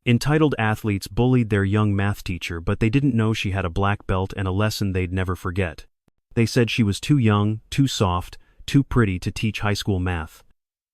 Entitled athletes bullied their young math teacher, but they didn't know she had a black belt and a lesson they'd never forget. They said she was too young, too soft, too pretty to teach high school math.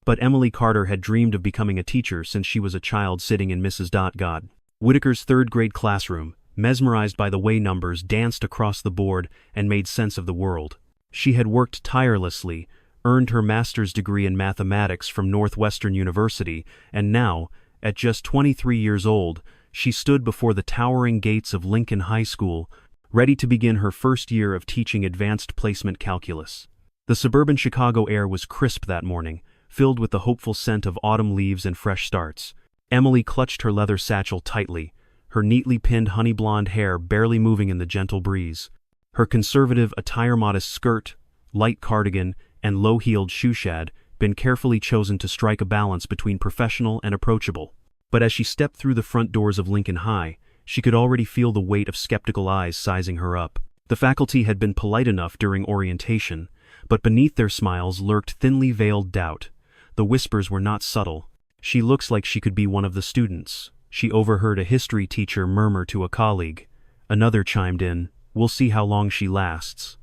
But Emily Carter had dreamed of becoming a teacher since she was a child sitting in Mrs. God Whitaker's third-grade classroom, mesmerized by the way numbers danced across the board and made sense of the world. She had worked tirelessly, earned her master's degree in mathematics from Northwestern University, and now, at just 23 years old, she stood before the towering gates of Lincoln High School, ready to begin her first year of teaching advanced placement calculus. The suburban Chicago air was crisp that morning, filled with the hopeful scent of autumn leaves and fresh starts. Emily clutched her leather satchel tightly, her neatly pinned honey-blonde hair barely moving in the gentle breeze. Her conservative attire-modest skirt, light cardigan, and low-heeled shoes had been carefully chosen to strike a balance between professional and approachable. But as she stepped through the front doors of Lincoln High, she could already feel the weight of skeptical eyes sizing her up. The faculty had been polite enough during orientation, but beneath their smiles lurked thinly veiled doubt. The whispers were not subtle. "She looks like she could be one of the students," she overheard a history teacher murmur to a colleague. Another chimed in, "We'll see how long she lasts."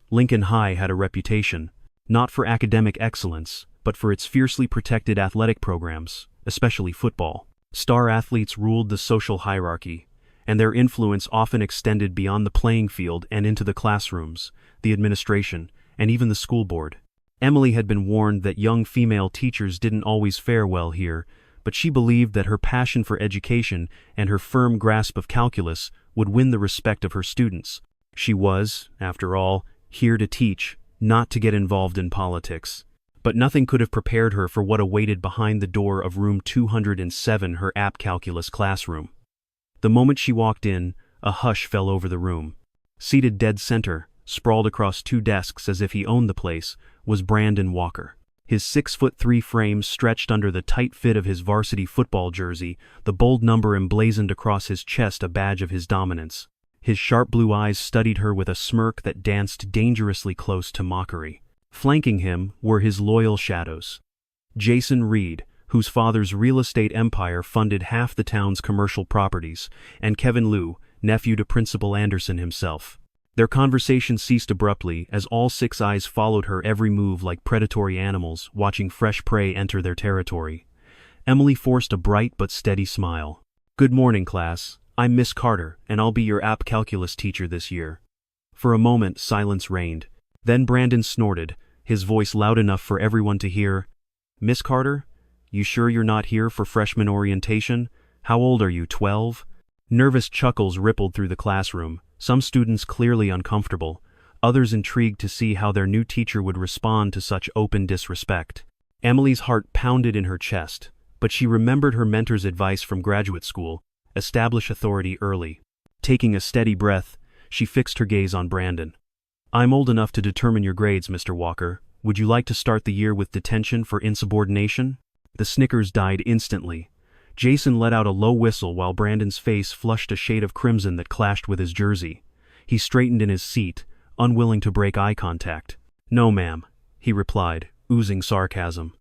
Lincoln High had a reputation, not for academic excellence, but for its fiercely protected athletic programs, especially football. Star athletes ruled the social hierarchy, and their influence often extended beyond the playing field and into the classrooms, the administration, and even the school board. Emily had been warned that young female teachers didn't always fare well here, but she believed that her passion for education and her firm grasp of calculus would win the respect of her students. She was, after all, here to teach, not to get involved in politics. But nothing could have prepared her for what awaited behind the door of room 207, her app calculus classroom. The moment she walked in, a hush fell over the room. Seated dead center, sprawled across two desks as if he owned the place, was Brandon Walker. His 6'3" frame stretched under the tight fit of his varsity football jersey, the bold number emblazoned across his chest a badge of his dominance. His sharp blue eyes studied her with a smirk that danced dangerously close to mockery. Flanking him were his loyal shadows. Jason Reed, whose father's real estate empire funded half the town's commercial properties, and Kevin Liu, nephew to Principal Anderson himself. Their conversation ceased abruptly as all six eyes followed her every move like predatory animals watching fresh prey enter their territory. Emily forced a bright but steady smile. "Good morning, class. I'm Miss Carter, and I'll be your app calculus teacher this year." For a moment, silence reigned. Then Brandon snorted, his voice loud enough for everyone to hear. "Miss Carter? You sure you're not here for freshman orientation? How old are you, 12? Nervous chuckles rippled through the classroom, some students clearly uncomfortable, others intrigued to see how their new teacher would respond to such open disrespect. Emily's heart pounded in her chest, but she remembered her mentor's advice from graduate school: establish authority early. Taking a steady breath, she fixed her gaze on Brandon. "I'm old enough to determine your grades, Mr. Walker. Would you like to start the year with detention for insubordination?" The snickers died instantly. Jason let out a low whistle while Brandon's face flushed a shade of crimson that clashed with his jersey. He straightened in his seat, unwilling to break eye contact. "No, ma'am," he replied, oozing sarcasm.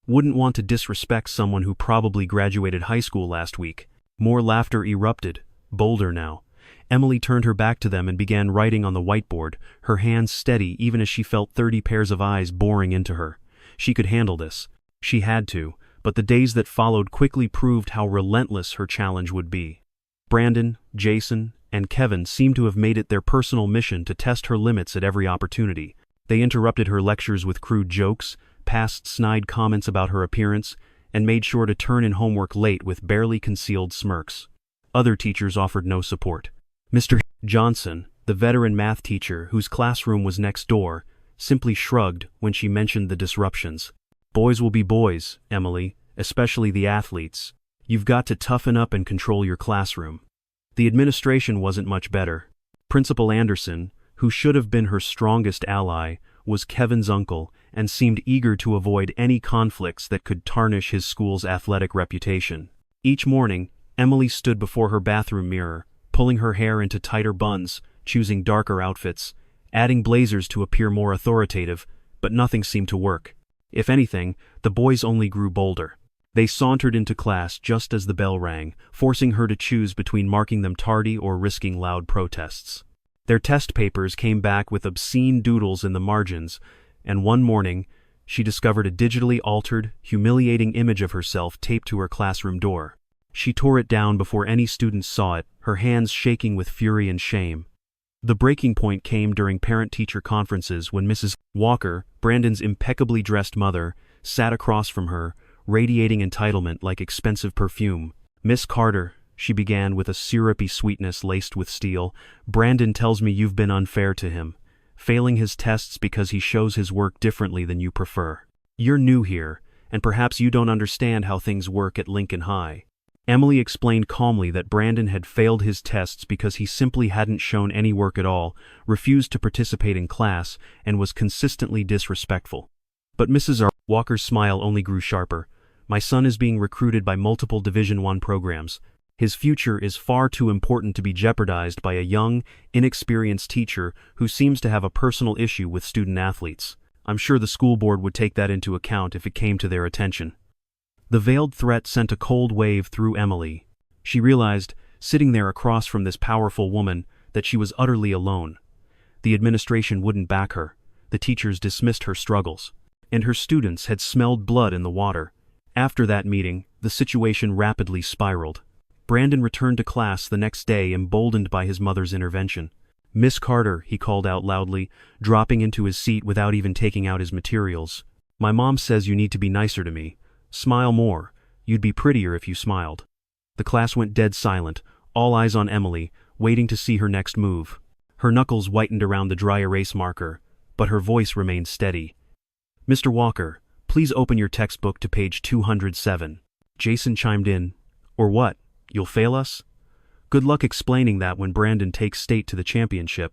"Wouldn't want to disrespect someone who probably graduated high school last week." More laughter erupted, bolder now. Emily turned her back to them and began writing on the whiteboard, her hands steady even as she felt 30 pairs of eyes boring into her. She could handle this. She had to, but the days that followed quickly proved how relentless her challenge would be. Brandon, Jason, and Kevin seemed to have made it their personal mission to test her limits at every opportunity. They interrupted her lectures with crude jokes, passed snide comments about her appearance, and made sure to turn in homework late with barely concealed smirks. Other teachers offered no support. Mr. Johnson, the veteran math teacher whose classroom was next door, simply shrugged when she mentioned the disruptions. "Boys will be boys, Emily, especially the athletes. You've got to toughen up and control your classroom." The administration wasn't much better. Principal Anderson, who should have been her strongest ally, was Kevin's uncle and seemed eager to avoid any conflicts that could tarnish his school's athletic reputation. Each morning, Emily stood before her bathroom mirror, pulling her hair into tighter buns, choosing darker outfits, adding blazers to appear more authoritative, but nothing seemed to work. If anything, the boys only grew bolder. They sauntered into class just as the bell rang, forcing her to choose between marking them tardy or risking loud protests. Their test papers came back with obscene doodles in the margins, and one morning, she discovered a digitally altered, humiliating image of herself taped to her classroom door. She tore it down before any students saw it, her hands shaking with fury and shame. The breaking point came during parent-teacher conferences when Mrs. Walker, Brandon's impeccably dressed mother, sat across from her, radiating entitlement like expensive perfume. "Miss Carter," she began with a syrupy sweetness laced with steel, "Brandon tells me you've been unfair to him, failing his tests because he shows his work differently than you prefer. You're new here, and perhaps you don't understand how things work at Lincoln High." Emily explained calmly that Brandon had failed his tests because he simply hadn't shown any work at all, refused to participate in class, and was consistently disrespectful. But Mrs. Walker's smile only grew sharper. "My son is being recruited by multiple Division I programs. His future is far too important to be jeopardized by a young, inexperienced teacher who seems to have a personal issue with student-athletes. I'm sure the school board would take that into account if it came to their attention." The veiled threat sent a cold wave through Emily. She realized, sitting there across from this powerful woman, that she was utterly alone. The administration wouldn't back her, the teachers dismissed her struggles, and her students had smelled blood in the water. After that meeting, the situation rapidly spiraled. Brandon returned to class the next day emboldened by his mother's intervention. "Miss Carter," he called out loudly, dropping into his seat without even taking out his materials. "My mom says you need to be nicer to me. Smile more. You'd be prettier if you smiled." The class went dead silent, all eyes on Emily, waiting to see her next move. Her knuckles whitened around the dry erase marker, but her voice remained steady. "Mr. Walker, please open your textbook to page 207. Jason chimed in. "Or what? You'll fail us? Good luck explaining that when Brandon takes state to the championship."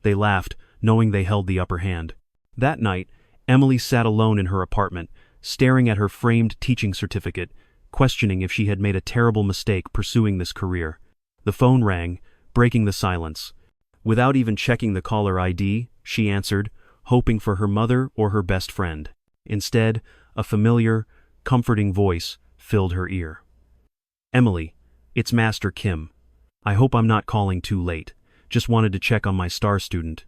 They laughed, knowing they held the upper hand. That night, Emily sat alone in her apartment, staring at her framed teaching certificate, questioning if she had made a terrible mistake pursuing this career. The phone rang, breaking the silence. Without even checking the caller ID, she answered, hoping for her mother or her best friend. Instead, a familiar, comforting voice filled her ear. "Emily, it's Master Kim. I hope I'm not calling too late. Just wanted to check on my star student.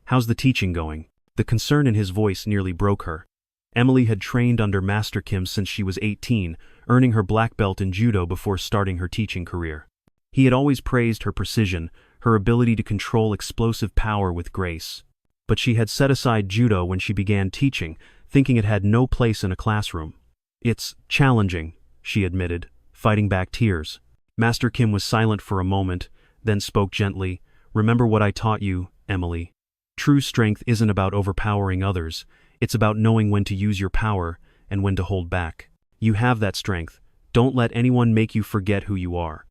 How's the teaching going?" The concern in his voice nearly broke her. Emily had trained under Master Kim since she was 18, earning her black belt in judo before starting her teaching career. He had always praised her precision, her ability to control explosive power with grace. But she had set aside judo when she began teaching, thinking it had no place in a classroom. "It's challenging," she admitted, fighting back tears. Master Kim was silent for a moment, then spoke gently. "Remember what I taught you, Emily. True strength isn't about overpowering others. It's about knowing when to use your power and when to hold back. You have that strength. Don't let anyone make you forget who you are."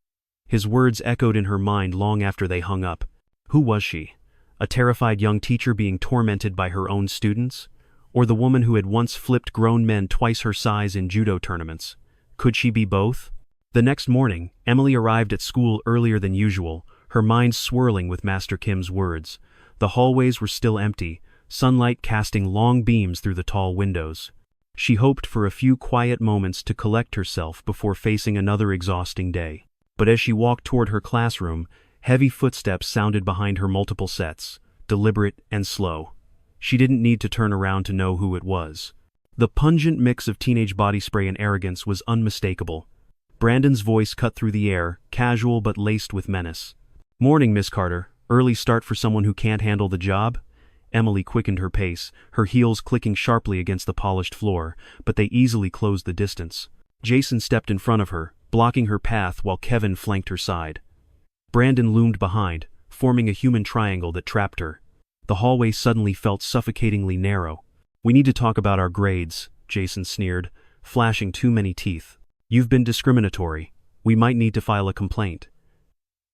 His words echoed in her mind long after they hung up. Who was she? A terrified young teacher being tormented by her own students? Or the woman who had once flipped grown men twice her size in judo tournaments? Could she be both? The next morning, Emily arrived at school earlier than usual, her mind swirling with Master Kim's words. The hallways were still empty, sunlight casting long beams through the tall windows. She hoped for a few quiet moments to collect herself before facing another exhausting day. But as she walked toward her classroom, heavy footsteps sounded behind her multiple sets, deliberate and slow. She didn't need to turn around to know who it was. The pungent mix of teenage body spray and arrogance was unmistakable. Brandon's voice cut through the air, casual but laced with menace. "Morning, Miss Carter. Early start for someone who can't handle the job?" Emily quickened her pace, her heels clicking sharply against the polished floor, but they easily closed the distance. Jason stepped in front of her, blocking her path while Kevin flanked her side. Brandon loomed behind, forming a human triangle that trapped her. The hallway suddenly felt suffocatingly narrow. "We need to talk about our grades," Jason sneered, flashing too many teeth. "You've been discriminatory. We might need to file a complaint."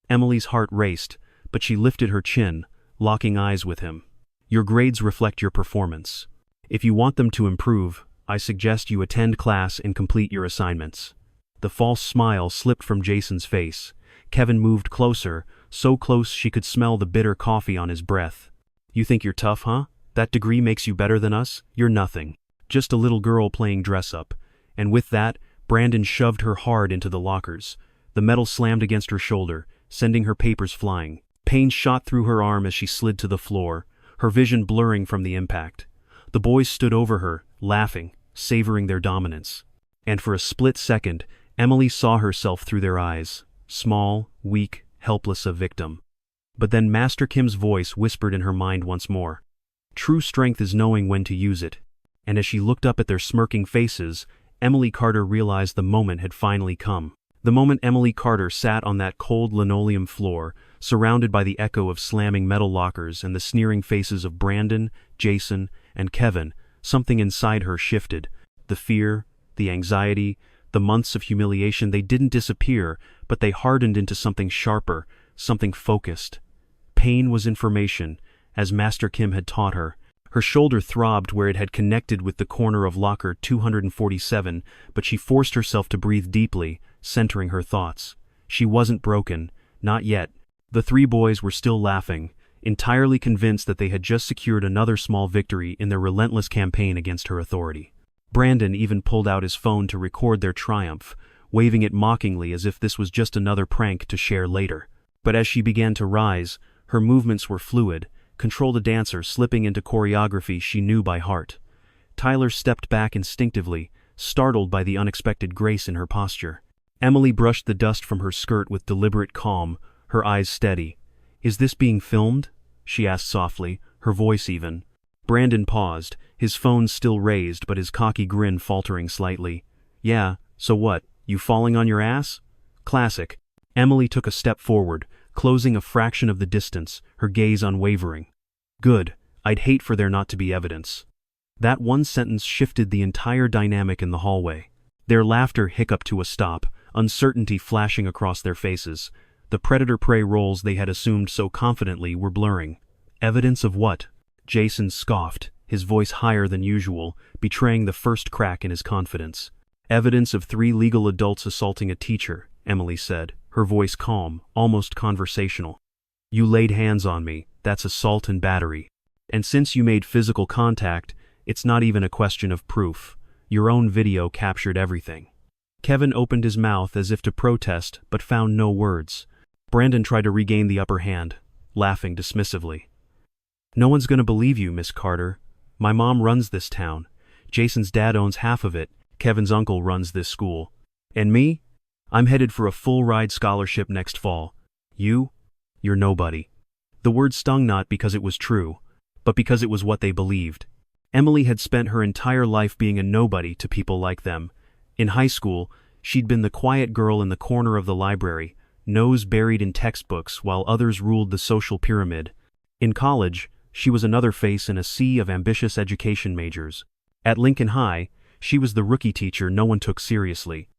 Emily's heart raced, but she lifted her chin, locking eyes with him. "Your grades reflect your performance. If you want them to improve, I suggest you attend class and complete your assignments." The false smile slipped from Jason's face. Kevin moved closer, so close she could smell the bitter coffee on his breath. "You think you're tough, huh? That degree makes you better than us? You're nothing. Just a little girl playing dress-up." And with that, Brandon shoved her hard into the lockers. The metal slammed against her shoulder, sending her papers flying. Pain shot through her arm as she slid to the floor, her vision blurring from the impact. The boys stood over her, laughing, savoring their dominance. And for a split second, Emily saw herself through their eyes, small, weak, helpless, a victim. But then Master Kim's voice whispered in her mind once more. True strength is knowing when to use it. And as she looked up at their smirking faces, Emily Carter realized the moment had finally come. The moment Emily Carter sat on that cold linoleum floor, surrounded by the echo of slamming metal lockers and the sneering faces of Brandon, Jason, and Kevin, something inside her shifted. The fear, the anxiety, the months of humiliation, they didn't disappear, but they hardened into something sharper, something focused. Pain was information, as Master Kim had taught her. Her shoulder throbbed where it had connected with the corner of locker 247, but she forced herself to breathe deeply, centering her thoughts. She wasn't broken, not yet. The three boys were still laughing, entirely convinced that they had just secured another small victory in their relentless campaign against her authority. Brandon even pulled out his phone to record their triumph, waving it mockingly as if this was just another prank to share later. But as she began to rise, her movements were fluid, controlled a dancer slipping into choreography she knew by heart. Tyler stepped back instinctively, startled by the unexpected grace in her posture. Emily brushed the dust from her skirt with deliberate calm, her eyes steady. "Is this being filmed?" she asked softly, her voice even. Brandon paused, his phone still raised but his cocky grin faltering slightly. "Yeah, so what, you falling on your ass?" "Classic." Emily took a step forward, closing a fraction of the distance, her gaze unwavering. "Good, I'd hate for there not to be evidence." That one sentence shifted the entire dynamic in the hallway. Their laughter hiccuped to a stop, uncertainty flashing across their faces. The predator-prey roles they had assumed so confidently were blurring. Evidence of what? Jason scoffed, his voice higher than usual, betraying the first crack in his confidence. "Evidence of 3 legal adults assaulting a teacher," Emily said, her voice calm, almost conversational. "You laid hands on me, that's assault and battery. And since you made physical contact, it's not even a question of proof. Your own video captured everything." Kevin opened his mouth as if to protest, but found no words. Brandon tried to regain the upper hand, laughing dismissively. "No one's gonna believe you, Miss Carter. My mom runs this town. Jason's dad owns half of it. Kevin's uncle runs this school. And me? I'm headed for a full-ride scholarship next fall. You're nobody." The word stung not because it was true, but because it was what they believed. Emily had spent her entire life being a nobody to people like them. In high school, she'd been the quiet girl in the corner of the library, nose buried in textbooks while others ruled the social pyramid. In college, she was another face in a sea of ambitious education majors. At Lincoln High, she was the rookie teacher no one took seriously.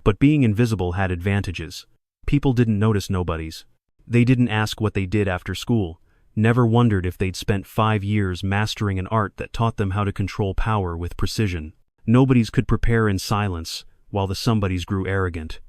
But being invisible had advantages. People didn't notice nobodies. They didn't ask what they did after school, never wondered if they'd spent 5 years mastering an art that taught them how to control power with precision. Nobodies could prepare in silence, while the somebodies grew arrogant.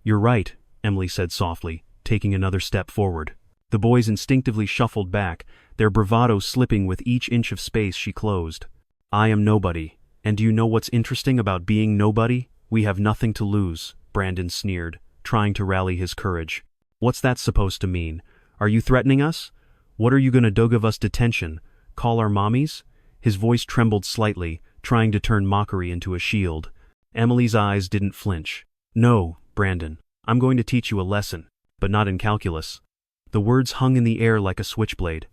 "You're right," Emily said softly, taking another step forward. The boys instinctively shuffled back, their bravado slipping with each inch of space she closed. "I am nobody, and do you know what's interesting about being nobody? We have nothing to lose," Brandon sneered, trying to rally his courage. "What's that supposed to mean? Are you threatening us? What are you gonna do, give us detention? Call our mommies?" His voice trembled slightly, trying to turn mockery into a shield. Emily's eyes didn't flinch. "No, Brandon, I'm going to teach you a lesson, but not in calculus." The words hung in the air like a switchblade.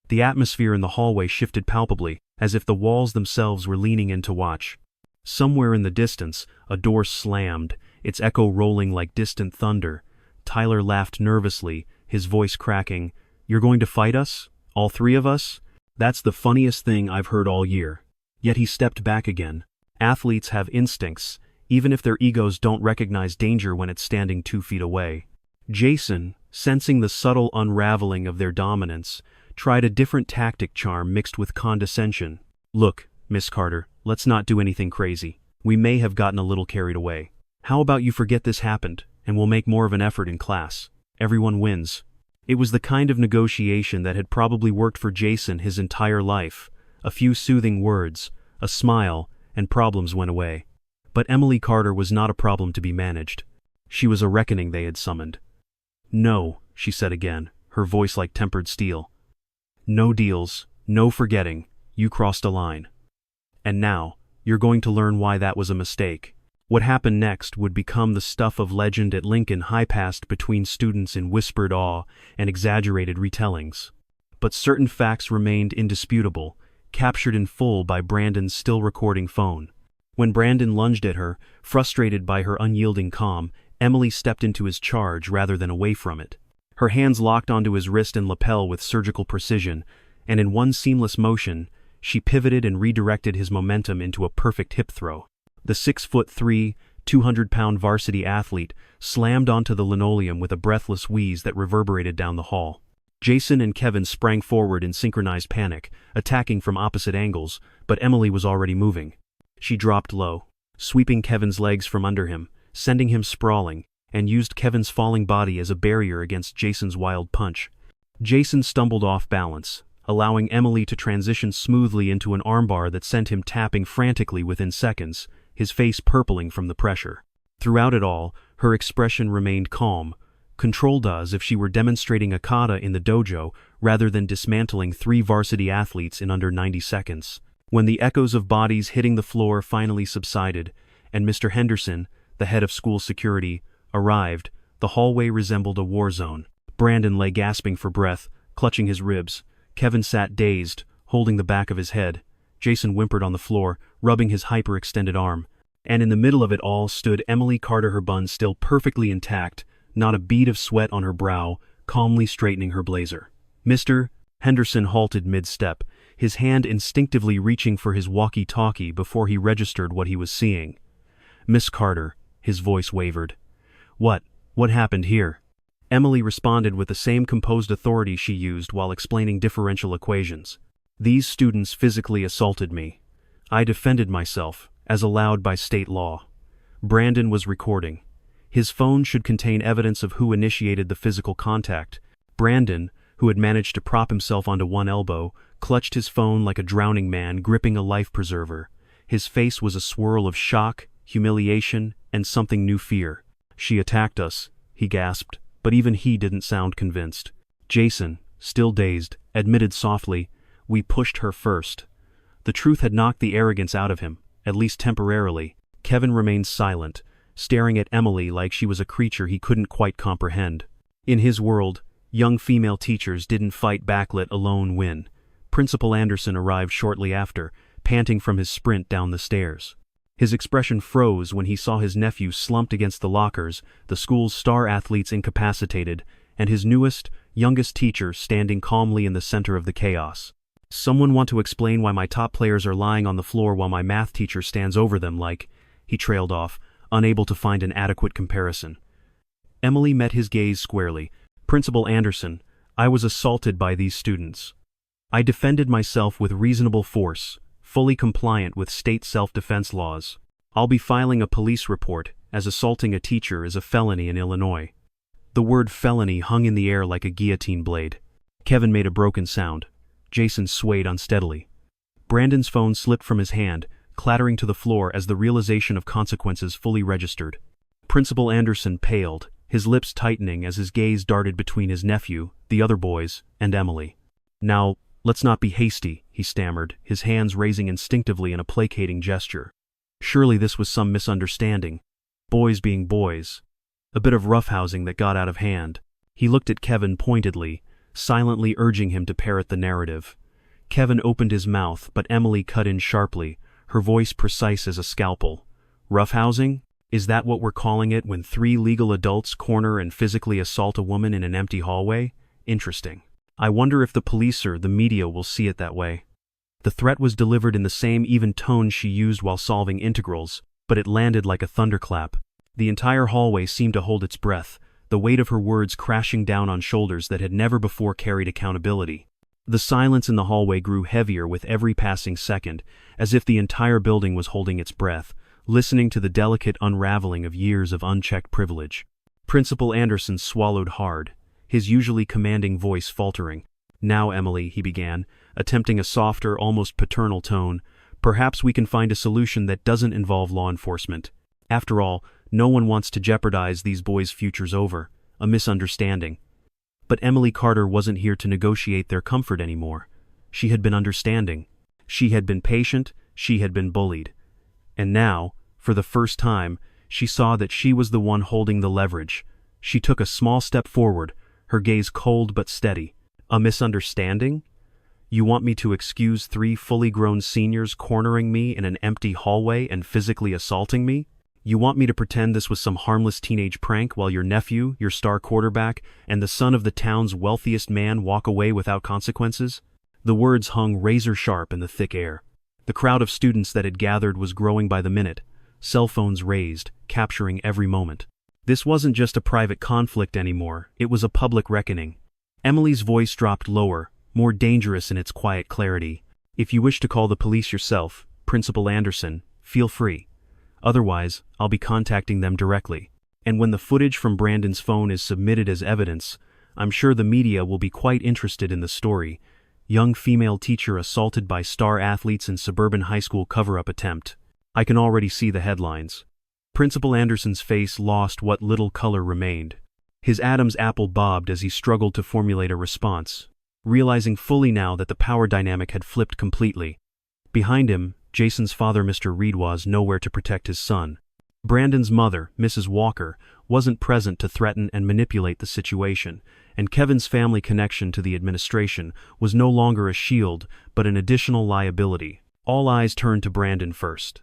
The atmosphere in the hallway shifted palpably, as if the walls themselves were leaning in to watch. Somewhere in the distance, a door slammed, its echo rolling like distant thunder. Tyler laughed nervously, his voice cracking. "You're going to fight us? All 3 of us? That's the funniest thing I've heard all year." Yet he stepped back again. Athletes have instincts, even if their egos don't recognize danger when it's standing 2 feet away. Jason, sensing the subtle unraveling of their dominance, tried a different tactic charm mixed with condescension. "Look, Miss Carter, let's not do anything crazy. We may have gotten a little carried away. How about you forget this happened, and we'll make more of an effort in class. Everyone wins." It was the kind of negotiation that had probably worked for Jason his entire life. A few soothing words, a smile, and problems went away. But Emily Carter was not a problem to be managed. She was a reckoning they had summoned. "No," she said again, her voice like tempered steel. "No deals, no forgetting, you crossed a line. And now, you're going to learn why that was a mistake." What happened next would become the stuff of legend at Lincoln High, passed between students in whispered awe and exaggerated retellings. But certain facts remained indisputable, captured in full by Brandon's still-recording phone. When Brandon lunged at her, frustrated by her unyielding calm, Emily stepped into his charge rather than away from it. Her hands locked onto his wrist and lapel with surgical precision, and in one seamless motion, she pivoted and redirected his momentum into a perfect hip throw. The 6'3", 200-pound varsity athlete slammed onto the linoleum with a breathless wheeze that reverberated down the hall. Jason and Kevin sprang forward in synchronized panic, attacking from opposite angles, but Emily was already moving. She dropped low, sweeping Kevin's legs from under him, sending him sprawling, and used Kevin's falling body as a barrier against Jason's wild punch. Jason stumbled off balance, allowing Emily to transition smoothly into an armbar that sent him tapping frantically within seconds, his face purpling from the pressure. Throughout it all, her expression remained calm, controlled as if she were demonstrating a kata in the dojo rather than dismantling 3 varsity athletes in under 90 seconds. When the echoes of bodies hitting the floor finally subsided, and Mr. Henderson, the head of school security, arrived, the hallway resembled a war zone. Brandon lay gasping for breath, clutching his ribs. Kevin sat dazed, holding the back of his head. Jason whimpered on the floor, rubbing his hyperextended arm. And in the middle of it all stood Emily Carter, her bun still perfectly intact, not a bead of sweat on her brow, calmly straightening her blazer. "Mr. Henderson halted mid-step, his hand instinctively reaching for his walkie-talkie before he registered what he was seeing. "Miss Carter," his voice wavered. What happened here?" Emily responded with the same composed authority she used while explaining differential equations. "These students physically assaulted me. I defended myself, as allowed by state law." Brandon was recording. His phone should contain evidence of who initiated the physical contact. Brandon, who had managed to prop himself onto one elbow, clutched his phone like a drowning man gripping a life preserver. His face was a swirl of shock, humiliation, and something new: fear. "She attacked us," he gasped, but even he didn't sound convinced. Jason, still dazed, admitted softly, "We pushed her first." The truth had knocked the arrogance out of him, at least temporarily. Kevin remained silent, staring at Emily like she was a creature he couldn't quite comprehend. In his world, young female teachers didn't fight back, let alone win. Principal Anderson arrived shortly after, panting from his sprint down the stairs. His expression froze when he saw his nephew slumped against the lockers, the school's star athletes incapacitated, and his newest, youngest teacher standing calmly in the center of the chaos. "Someone want to explain why my top players are lying on the floor while my math teacher stands over them like," he trailed off, unable to find an adequate comparison. Emily met his gaze squarely. "Principal Anderson, I was assaulted by these students. I defended myself with reasonable force, fully compliant with state self-defense laws. I'll be filing a police report, as assaulting a teacher is a felony in Illinois." The word felony hung in the air like a guillotine blade. Kevin made a broken sound. Jason swayed unsteadily. Brandon's phone slipped from his hand, clattering to the floor as the realization of consequences fully registered. Principal Anderson paled, his lips tightening as his gaze darted between his nephew, the other boys, and Emily. "Now, let's not be hasty," he stammered, his hands raising instinctively in a placating gesture. Surely this was some misunderstanding. Boys being boys. A bit of roughhousing that got out of hand. He looked at Kevin pointedly, silently urging him to parrot the narrative. Kevin opened his mouth, but Emily cut in sharply, her voice precise as a scalpel. "Roughhousing? Is that what we're calling it when 3 legal adults corner and physically assault a woman in an empty hallway? Interesting. I wonder if the police or the media will see it that way." The threat was delivered in the same even tone she used while solving integrals, but it landed like a thunderclap. The entire hallway seemed to hold its breath, the weight of her words crashing down on shoulders that had never before carried accountability. The silence in the hallway grew heavier with every passing second, as if the entire building was holding its breath, listening to the delicate unraveling of years of unchecked privilege. Principal Anderson swallowed hard, his usually commanding voice faltering. "Now, Emily," he began, attempting a softer, almost paternal tone, Perhaps we can find a solution that doesn't involve law enforcement. After all, no one wants to jeopardize these boys' futures over a misunderstanding. But Emily Carter wasn't here to negotiate their comfort anymore. She had been understanding. She had been patient, she had been bullied. And now, for the first time, she saw that she was the one holding the leverage. She took a small step forward, her gaze cold but steady. A misunderstanding? You want me to excuse 3 fully grown seniors cornering me in an empty hallway and physically assaulting me? You want me to pretend this was some harmless teenage prank while your nephew, your star quarterback, and the son of the town's wealthiest man walk away without consequences? The words hung razor-sharp in the thick air. The crowd of students that had gathered was growing by the minute, cell phones raised, capturing every moment. This wasn't just a private conflict anymore, it was a public reckoning. Emily's voice dropped lower, more dangerous in its quiet clarity. If you wish to call the police yourself, Principal Anderson, feel free. Otherwise, I'll be contacting them directly. And when the footage from Brandon's phone is submitted as evidence, I'm sure the media will be quite interested in the story. Young female teacher assaulted by star athletes in suburban high school cover-up attempt. I can already see the headlines. Principal Anderson's face lost what little color remained. His Adam's apple bobbed as he struggled to formulate a response, realizing fully now that the power dynamic had flipped completely. Behind him, Jason's father, Mr. Reed, was nowhere to protect his son. Brandon's mother, Mrs. Walker, wasn't present to threaten and manipulate the situation, and Kevin's family connection to the administration was no longer a shield but an additional liability. All eyes turned to Brandon first.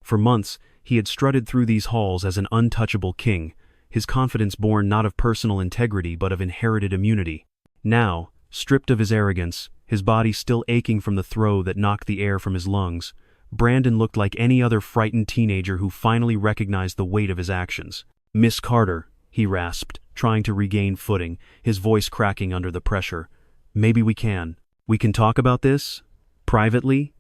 For months, he had strutted through these halls as an untouchable king, his confidence born not of personal integrity but of inherited immunity. Now, stripped of his arrogance, his body still aching from the throw that knocked the air from his lungs, Brandon looked like any other frightened teenager who finally recognized the weight of his actions. "Miss Carter," he rasped, trying to regain footing, his voice cracking under the pressure. "Maybe we can talk about this? Privately?"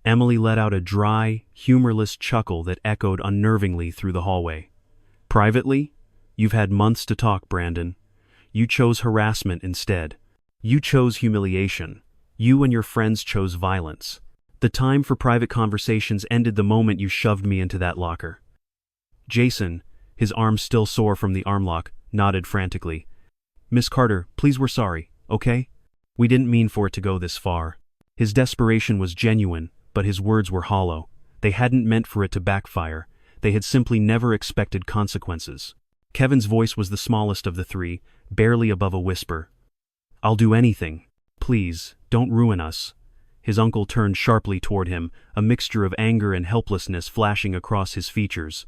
Emily let out a dry, humorless chuckle that echoed unnervingly through the hallway. "Privately? You've had months to talk, Brandon. You chose harassment instead. You chose humiliation. You and your friends chose violence. The time for private conversations ended the moment you shoved me into that locker." Jason, his arms still sore from the armlock, nodded frantically. "Miss Carter, please, we're sorry, okay? We didn't mean for it to go this far." His desperation was genuine, but his words were hollow. They hadn't meant for it to backfire. They had simply never expected consequences. Kevin's voice was the smallest of the three, barely above a whisper. "I'll do anything. Please, don't ruin us." His uncle turned sharply toward him, a mixture of anger and helplessness flashing across his features.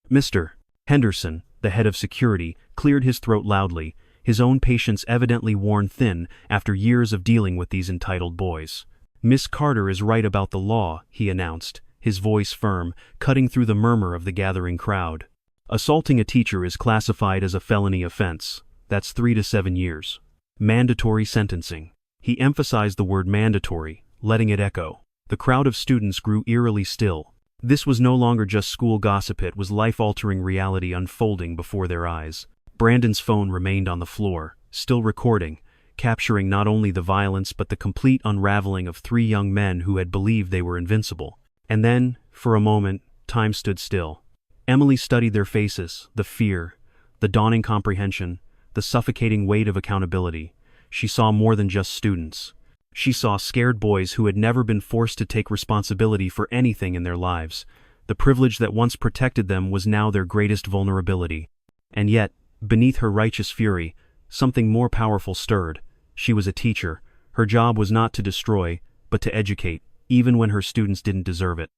Mr. Henderson, the head of security, cleared his throat loudly, his own patience evidently worn thin after years of dealing with these entitled boys. "Miss Carter is right about the law," he announced, his voice firm, cutting through the murmur of the gathering crowd. "Assaulting a teacher is classified as a felony offense. That's 3 to 7 years. Mandatory sentencing." He emphasized the word mandatory, letting it echo. The crowd of students grew eerily still. This was no longer just school gossip, it was life-altering reality unfolding before their eyes. Brandon's phone remained on the floor, still recording, capturing not only the violence but the complete unraveling of 3 young men who had believed they were invincible. And then, for a moment, time stood still. Emily studied their faces, the fear, the dawning comprehension, the suffocating weight of accountability. She saw more than just students. She saw scared boys who had never been forced to take responsibility for anything in their lives. The privilege that once protected them was now their greatest vulnerability. And yet, beneath her righteous fury, something more powerful stirred. She was a teacher. Her job was not to destroy, but to educate, even when her students didn't deserve it.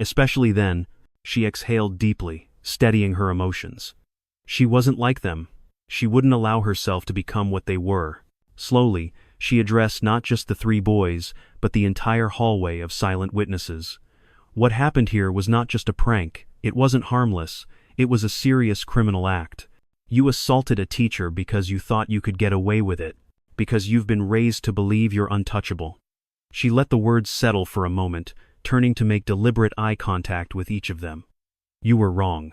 Especially then, she exhaled deeply, steadying her emotions. She wasn't like them. She wouldn't allow herself to become what they were. Slowly, she addressed not just the 3 boys, but the entire hallway of silent witnesses. What happened here was not just a prank. It wasn't harmless. It was a serious criminal act. You assaulted a teacher because you thought you could get away with it, because you've been raised to believe you're untouchable. She let the words settle for a moment, turning to make deliberate eye contact with each of them. You were wrong.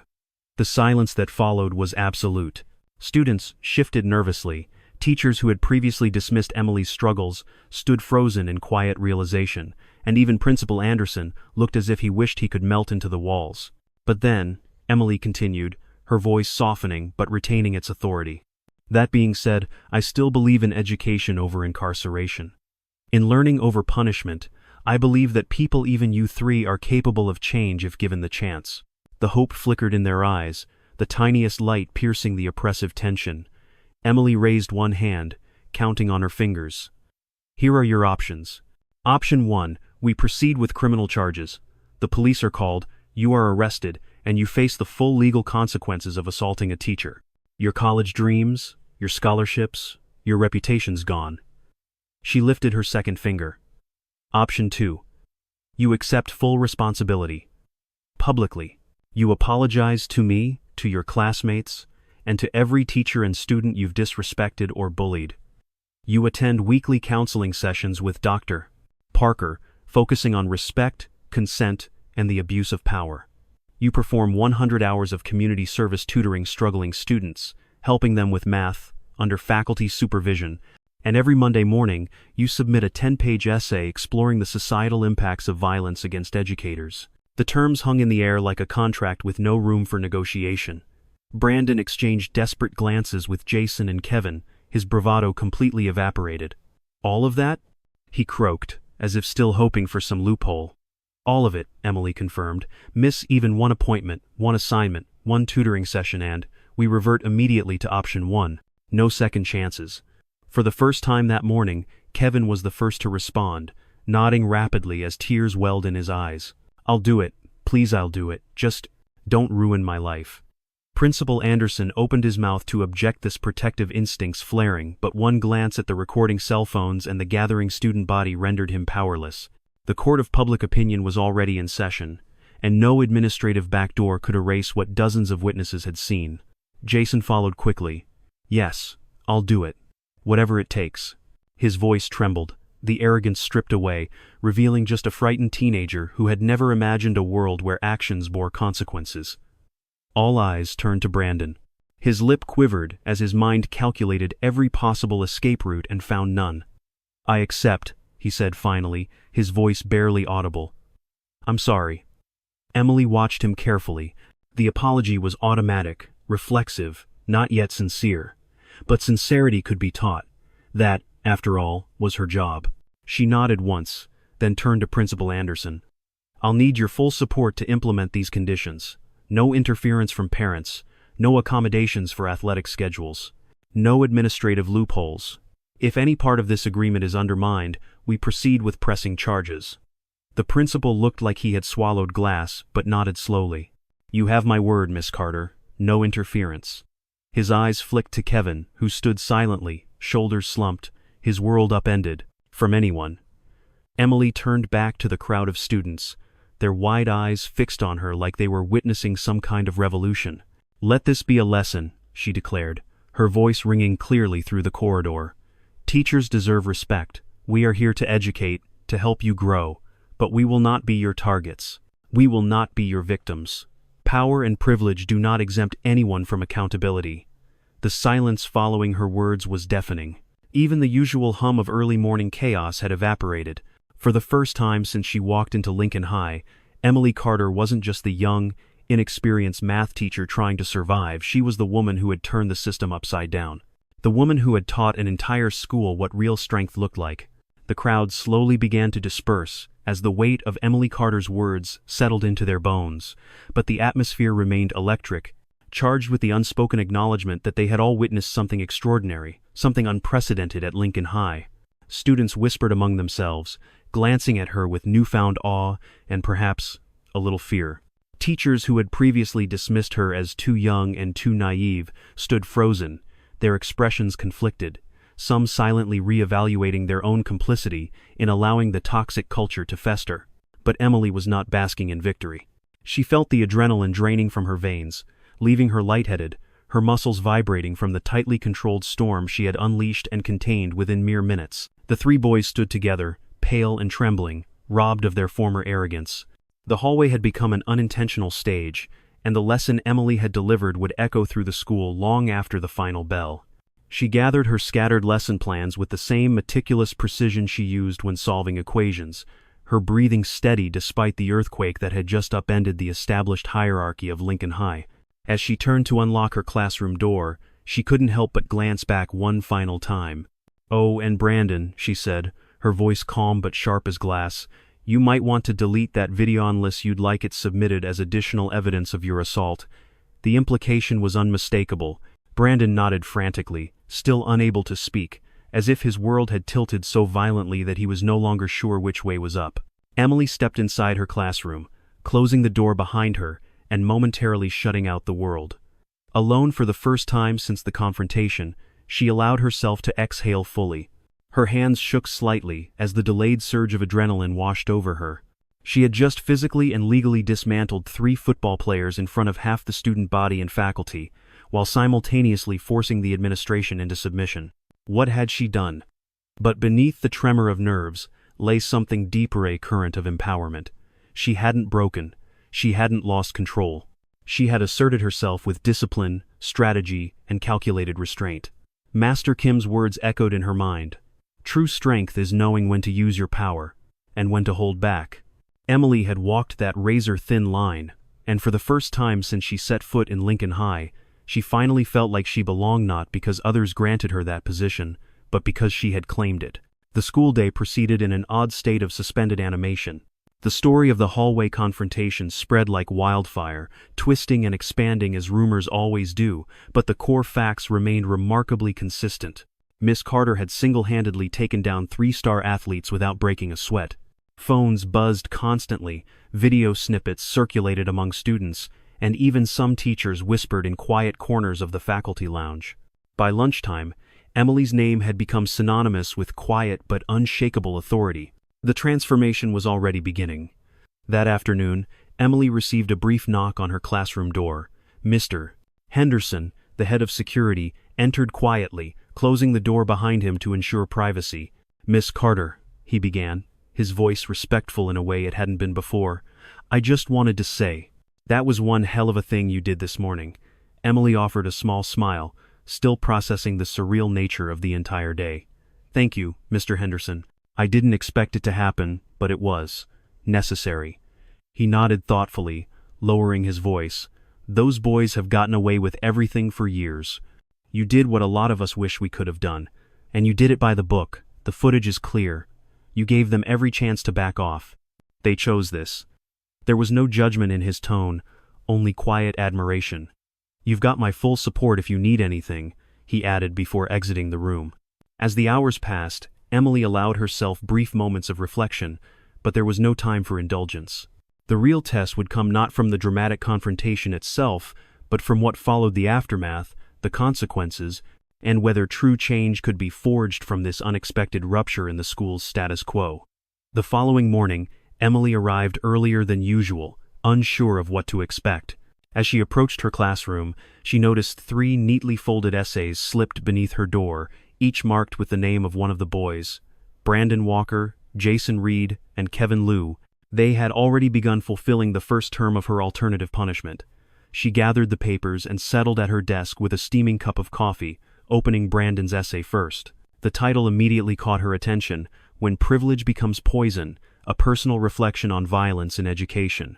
The silence that followed was absolute. Students shifted nervously. Teachers who had previously dismissed Emily's struggles stood frozen in quiet realization, and even Principal Anderson looked as if he wished he could melt into the walls. But then, Emily continued, her voice softening but retaining its authority. That being said, I still believe in education over incarceration. In learning over punishment, I believe that people, even you three, are capable of change if given the chance. The hope flickered in their eyes, the tiniest light piercing the oppressive tension. Emily raised one hand, counting on her fingers. Here are your options. Option 1, we proceed with criminal charges. The police are called, you are arrested, and you face the full legal consequences of assaulting a teacher. Your college dreams, your scholarships, your reputation's gone. She lifted her second finger. Option 2. You accept full responsibility. Publicly. You apologize to me, to your classmates, and to every teacher and student you've disrespected or bullied. You attend weekly counseling sessions with Dr. Parker, focusing on respect, consent, and the abuse of power. You perform 100 hours of community service tutoring struggling students, helping them with math, under faculty supervision, and every Monday morning, you submit a 10-page essay exploring the societal impacts of violence against educators. The terms hung in the air like a contract with no room for negotiation. Brandon exchanged desperate glances with Jason and Kevin, his bravado completely evaporated. All of that? He croaked, as if still hoping for some loophole. All of it, Emily confirmed. Miss even one appointment, one assignment, one tutoring session, and we revert immediately to option 1. No second chances. For the first time that morning, Kevin was the first to respond, nodding rapidly as tears welled in his eyes. I'll do it. Please, I'll do it. Just don't ruin my life. Principal Anderson opened his mouth to object, this protective instincts flaring, but one glance at the recording cell phones and the gathering student body rendered him powerless. The court of public opinion was already in session, and no administrative backdoor could erase what dozens of witnesses had seen. Jason followed quickly. Yes, I'll do it. Whatever it takes. His voice trembled, the arrogance stripped away, revealing just a frightened teenager who had never imagined a world where actions bore consequences. All eyes turned to Brandon. His lip quivered as his mind calculated every possible escape route and found none. I accept, he said finally, his voice barely audible. I'm sorry. Emily watched him carefully. The apology was automatic, reflexive, not yet sincere. But sincerity could be taught. That, after all, was her job. She nodded once, then turned to Principal Anderson. I'll need your full support to implement these conditions. No interference from parents, no accommodations for athletic schedules, no administrative loopholes. If any part of this agreement is undermined, we proceed with pressing charges. The principal looked like he had swallowed glass, but nodded slowly. You have my word, Miss Carter. No interference. His eyes flicked to Kevin, who stood silently, shoulders slumped, his world upended. From anyone. Emily turned back to the crowd of students, their wide eyes fixed on her like they were witnessing some kind of revolution. Let this be a lesson, she declared, her voice ringing clearly through the corridor. Teachers deserve respect. We are here to educate, to help you grow, but we will not be your targets. We will not be your victims. Power and privilege do not exempt anyone from accountability. The silence following her words was deafening. Even the usual hum of early morning chaos had evaporated. For the first time since she walked into Lincoln High, Emily Carter wasn't just the young, inexperienced math teacher trying to survive. She was the woman who had turned the system upside down. The woman who had taught an entire school what real strength looked like. The crowd slowly began to disperse as the weight of Emily Carter's words settled into their bones, but the atmosphere remained electric, charged with the unspoken acknowledgement that they had all witnessed something extraordinary, something unprecedented at Lincoln High. Students whispered among themselves, glancing at her with newfound awe and perhaps a little fear. Teachers who had previously dismissed her as too young and too naive stood frozen, their expressions conflicted, some silently reevaluating their own complicity in allowing the toxic culture to fester. But Emily was not basking in victory. She felt the adrenaline draining from her veins, leaving her lightheaded, her muscles vibrating from the tightly controlled storm she had unleashed and contained within mere minutes. The three boys stood together, pale and trembling, robbed of their former arrogance. The hallway had become an unintentional stage, and the lesson Emily had delivered would echo through the school long after the final bell. She gathered her scattered lesson plans with the same meticulous precision she used when solving equations, her breathing steady despite the earthquake that had just upended the established hierarchy of Lincoln High. As she turned to unlock her classroom door, she couldn't help but glance back one final time. "Oh, and Brandon," she said, her voice calm but sharp as glass, "you might want to delete that video unless you'd like it submitted as additional evidence of your assault." The implication was unmistakable. Brandon nodded frantically, still unable to speak, as if his world had tilted so violently that he was no longer sure which way was up. Emily stepped inside her classroom, closing the door behind her and momentarily shutting out the world. Alone for the first time since the confrontation, she allowed herself to exhale fully. Her hands shook slightly as the delayed surge of adrenaline washed over her. She had just physically and legally dismantled 3 football players in front of half the student body and faculty, while simultaneously forcing the administration into submission. What had she done? But beneath the tremor of nerves lay something deeper, a current of empowerment. She hadn't broken. She hadn't lost control. She had asserted herself with discipline, strategy, and calculated restraint. Master Kim's words echoed in her mind. True strength is knowing when to use your power, and when to hold back. Emily had walked that razor-thin line, and for the first time since she set foot in Lincoln High, she finally felt like she belonged, not because others granted her that position, but because she had claimed it. The school day proceeded in an odd state of suspended animation. The story of the hallway confrontation spread like wildfire, twisting and expanding as rumors always do, but the core facts remained remarkably consistent. Miss Carter had single-handedly taken down 3-star athletes without breaking a sweat. Phones buzzed constantly, video snippets circulated among students, and even some teachers whispered in quiet corners of the faculty lounge. By lunchtime, Emily's name had become synonymous with quiet but unshakable authority. The transformation was already beginning. That afternoon, Emily received a brief knock on her classroom door. Mr. Henderson, the head of security, entered quietly, closing the door behind him to ensure privacy. "Miss Carter," he began, his voice respectful in a way it hadn't been before, "I just wanted to say, that was one hell of a thing you did this morning." Emily offered a small smile, still processing the surreal nature of the entire day. "Thank you, Mr. Henderson. I didn't expect it to happen, but it was necessary." He nodded thoughtfully, lowering his voice. "Those boys have gotten away with everything for years. You did what a lot of us wish we could have done, and you did it by the book. The footage is clear. You gave them every chance to back off. They chose this." There was no judgment in his tone, only quiet admiration. "You've got my full support if you need anything," he added before exiting the room. As the hours passed, Emily allowed herself brief moments of reflection, but there was no time for indulgence. The real test would come not from the dramatic confrontation itself, but from what followed: the aftermath, the consequences, and whether true change could be forged from this unexpected rupture in the school's status quo. The following morning, Emily arrived earlier than usual, unsure of what to expect. As she approached her classroom, she noticed 3 neatly folded essays slipped beneath her door, each marked with the name of one of the boys: Brandon Walker, Jason Reed, and Kevin Liu. They had already begun fulfilling the first term of her alternative punishment. She gathered the papers and settled at her desk with a steaming cup of coffee, opening Brandon's essay first. The title immediately caught her attention: When Privilege Becomes Poison, a Personal Reflection on Violence in Education.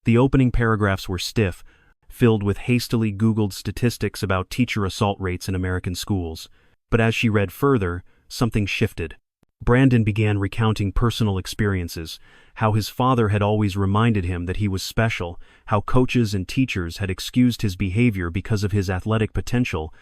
The opening paragraphs were stiff, filled with hastily Googled statistics about teacher assault rates in American schools. But as she read further, something shifted. Brandon began recounting personal experiences, how his father had always reminded him that he was special, how coaches and teachers had excused his behavior because of his athletic potential,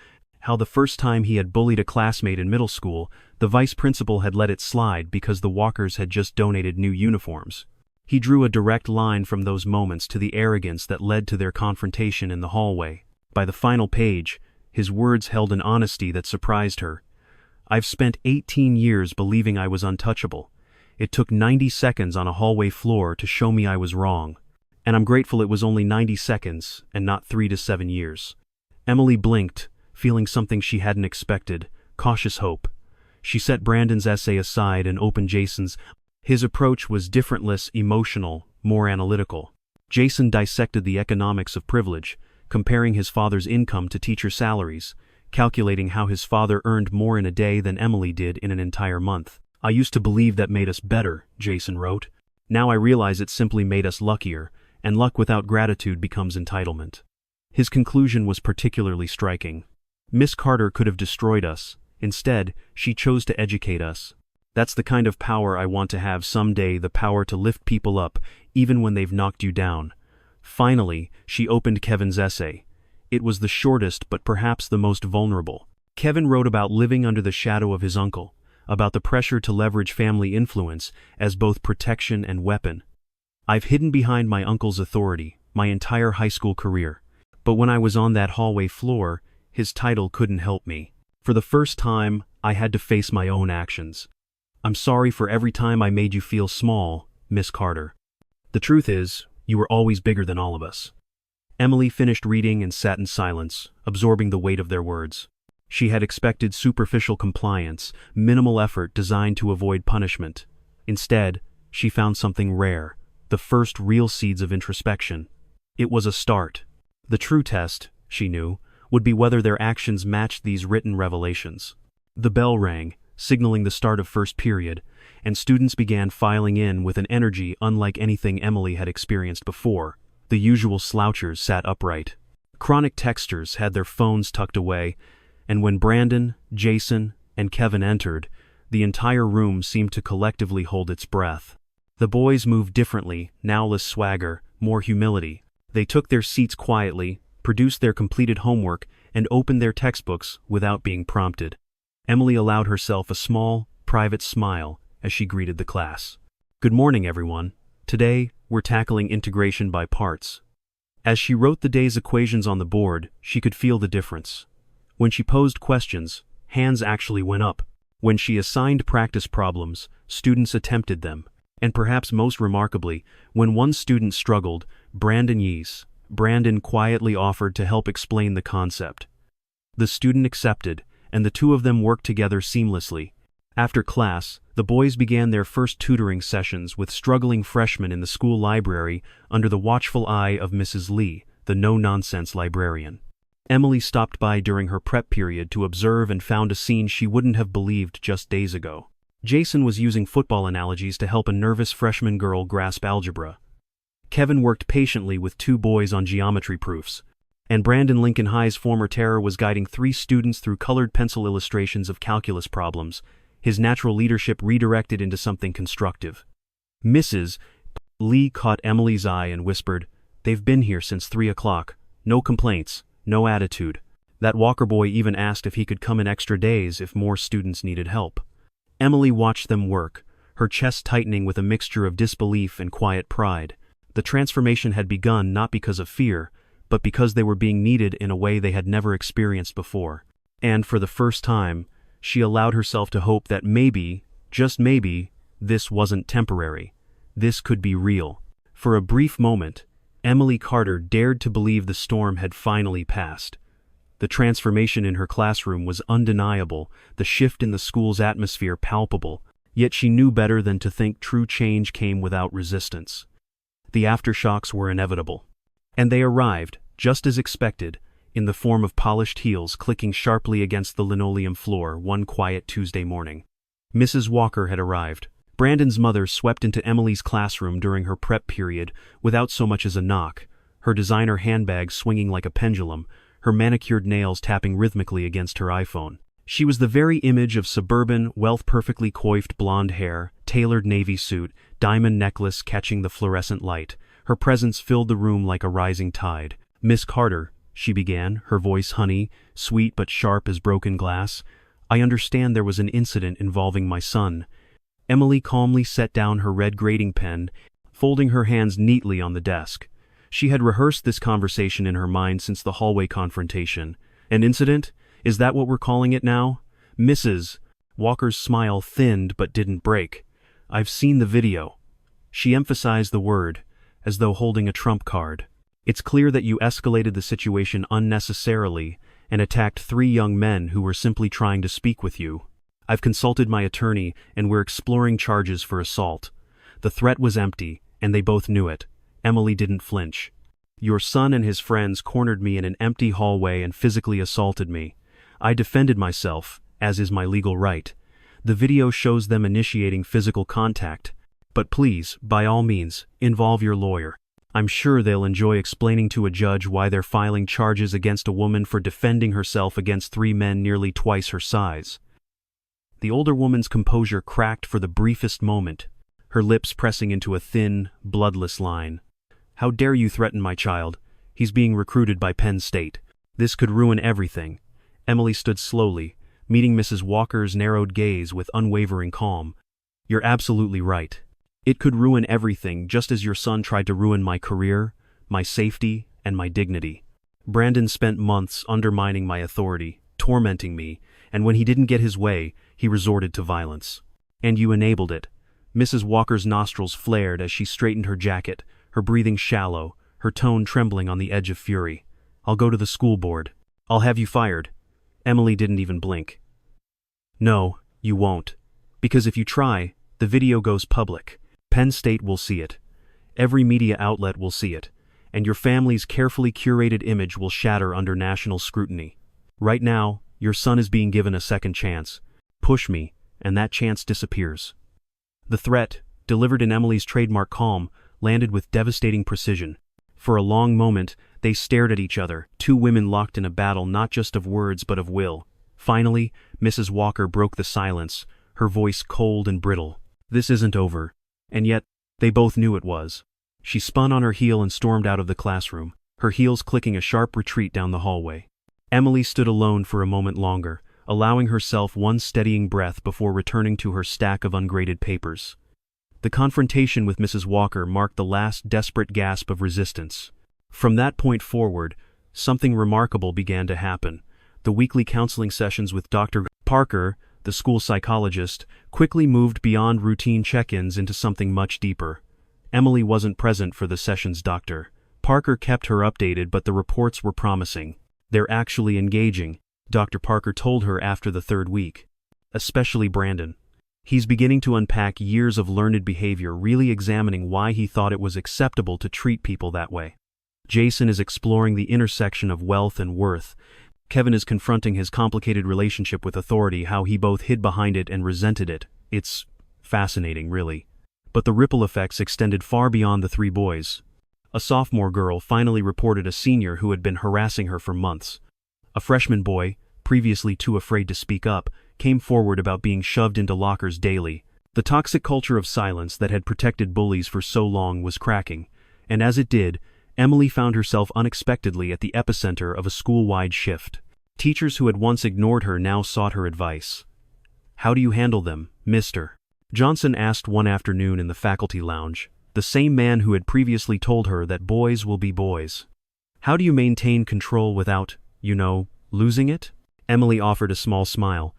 how the first time he had bullied a classmate in middle school, the vice principal had let it slide because the Walkers had just donated new uniforms. He drew a direct line from those moments to the arrogance that led to their confrontation in the hallway. By the final page, his words held an honesty that surprised her. "I've spent 18 years believing I was untouchable. It took 90 seconds on a hallway floor to show me I was wrong. And I'm grateful it was only 90 seconds and not 3 to 7 years." Emily blinked, feeling something she hadn't expected: cautious hope. She set Brandon's essay aside and opened Jason's. His approach was different, less emotional, more analytical. Jason dissected the economics of privilege, comparing his father's income to teacher salaries, calculating how his father earned more in a day than Emily did in an entire month. "I used to believe that made us better," Jason wrote. Now I realize it simply made us luckier, and luck without gratitude becomes entitlement. His conclusion was particularly striking. Miss Carter could have destroyed us. Instead, she chose to educate us. That's the kind of power I want to have someday, the power to lift people up, even when they've knocked you down. Finally, she opened Kevin's essay. It was the shortest but perhaps the most vulnerable. Kevin wrote about living under the shadow of his uncle, about the pressure to leverage family influence as both protection and weapon. I've hidden behind my uncle's authority my entire high school career. But when I was on that hallway floor, his title couldn't help me. For the first time, I had to face my own actions. I'm sorry for every time I made you feel small, Miss Carter. The truth is, you were always bigger than all of us. Emily finished reading and sat in silence, absorbing the weight of their words. She had expected superficial compliance, minimal effort designed to avoid punishment. Instead, she found something rare, the first real seeds of introspection. It was a start. The true test, she knew, would be whether their actions matched these written revelations. The bell rang, signaling the start of first period, and students began filing in with an energy unlike anything Emily had experienced before. The usual slouchers sat upright. Chronic texters had their phones tucked away, and when Brandon, Jason, and Kevin entered, the entire room seemed to collectively hold its breath. The boys moved differently, now less swagger, more humility. They took their seats quietly, produced their completed homework, and opened their textbooks without being prompted. Emily allowed herself a small, private smile as she greeted the class. Good morning, everyone. Today, we're tackling integration by parts. As she wrote the day's equations on the board, she could feel the difference. When she posed questions, hands actually went up. When she assigned practice problems, students attempted them. And perhaps most remarkably, when one student struggled, Brandon quietly offered to help explain the concept. The student accepted, and the two of them worked together seamlessly. After class, the boys began their first tutoring sessions with struggling freshmen in the school library under the watchful eye of Mrs. Lee, the no-nonsense librarian. Emily stopped by during her prep period to observe and found a scene she wouldn't have believed just days ago. Jason was using football analogies to help a nervous freshman girl grasp algebra. Kevin worked patiently with two boys on geometry proofs, and Brandon, Lincoln High's former terror, was guiding three students through colored pencil illustrations of calculus problems, his natural leadership redirected into something constructive. Mrs. Lee caught Emily's eye and whispered, "They've been here since 3 o'clock. No complaints, no attitude. That Walker boy even asked if he could come in extra days if more students needed help." Emily watched them work, her chest tightening with a mixture of disbelief and quiet pride. The transformation had begun not because of fear, but because they were being needed in a way they had never experienced before. And for the first time, she allowed herself to hope that maybe, just maybe, this wasn't temporary. This could be real. For a brief moment, Emily Carter dared to believe the storm had finally passed. The transformation in her classroom was undeniable, the shift in the school's atmosphere palpable, yet she knew better than to think true change came without resistance. The aftershocks were inevitable. And they arrived, just as expected, in the form of polished heels clicking sharply against the linoleum floor one quiet Tuesday morning. Mrs. Walker had arrived. Brandon's mother swept into Emily's classroom during her prep period without so much as a knock, her designer handbag swinging like a pendulum, her manicured nails tapping rhythmically against her iPhone. She was the very image of suburban, wealth-perfectly coiffed blonde hair, tailored navy suit, diamond necklace catching the fluorescent light. Her presence filled the room like a rising tide. "Miss Carter," she began, her voice honey, sweet but sharp as broken glass, "I understand there was an incident involving my son." Emily calmly set down her red grading pen, folding her hands neatly on the desk. She had rehearsed this conversation in her mind since the hallway confrontation. An incident? Is that what we're calling it now? Mrs. Walker's smile thinned but didn't break. "I've seen the video." She emphasized the word, as though holding a trump card. "It's clear that you escalated the situation unnecessarily and attacked 3 young men who were simply trying to speak with you. I've consulted my attorney and we're exploring charges for assault. The threat was empty, and they both knew it." Emily didn't flinch. "Your son and his friends cornered me in an empty hallway and physically assaulted me. I defended myself, as is my legal right. The video shows them initiating physical contact. But please, by all means, involve your lawyer. I'm sure they'll enjoy explaining to a judge why they're filing charges against a woman for defending herself against 3 men nearly twice her size." The older woman's composure cracked for the briefest moment, her lips pressing into a thin, bloodless line. "How dare you threaten my child? He's being recruited by Penn State. This could ruin everything." Emily stood slowly, meeting Mrs. Walker's narrowed gaze with unwavering calm. "You're absolutely right. It could ruin everything, just as your son tried to ruin my career, my safety, and my dignity. Brandon spent months undermining my authority, tormenting me, and when he didn't get his way, he resorted to violence. And you enabled it." Mrs. Walker's nostrils flared as she straightened her jacket, her breathing shallow, her tone trembling on the edge of fury. "I'll go to the school board. I'll have you fired." Emily didn't even blink. "No, you won't. Because if you try, the video goes public. Penn State will see it. Every media outlet will see it. And your family's carefully curated image will shatter under national scrutiny. Right now, your son is being given a second chance. Push me, and that chance disappears." The threat, delivered in Emily's trademark calm, landed with devastating precision. For a long moment, they stared at each other, 2 women locked in a battle not just of words but of will. Finally, Mrs. Walker broke the silence, her voice cold and brittle. "This isn't over." And yet, they both knew it was. She spun on her heel and stormed out of the classroom, her heels clicking a sharp retreat down the hallway. Emily stood alone for a moment longer, allowing herself one steadying breath before returning to her stack of ungraded papers. The confrontation with Mrs. Walker marked the last desperate gasp of resistance. From that point forward, something remarkable began to happen. The weekly counseling sessions with Dr. Parker, the school psychologist, quickly moved beyond routine check-ins into something much deeper. Emily wasn't present for the sessions. Dr. Parker kept her updated, but the reports were promising. "They're actually engaging," Dr. Parker told her after the 3rd week. "Especially Brandon. He's beginning to unpack years of learned behavior, really examining why he thought it was acceptable to treat people that way. Jason is exploring the intersection of wealth and worth. Kevin is confronting his complicated relationship with authority, how he both hid behind it and resented it. It's fascinating, really." But the ripple effects extended far beyond the 3 boys. A sophomore girl finally reported a senior who had been harassing her for months. A freshman boy, previously too afraid to speak up, came forward about being shoved into lockers daily. The toxic culture of silence that had protected bullies for so long was cracking, and as it did, Emily found herself unexpectedly at the epicenter of a school-wide shift. Teachers who had once ignored her now sought her advice. "How do you handle them, Mr. Johnson?" asked one afternoon in the faculty lounge, the same man who had previously told her that boys will be boys. "How do you maintain control without, losing it?" Emily offered a small smile.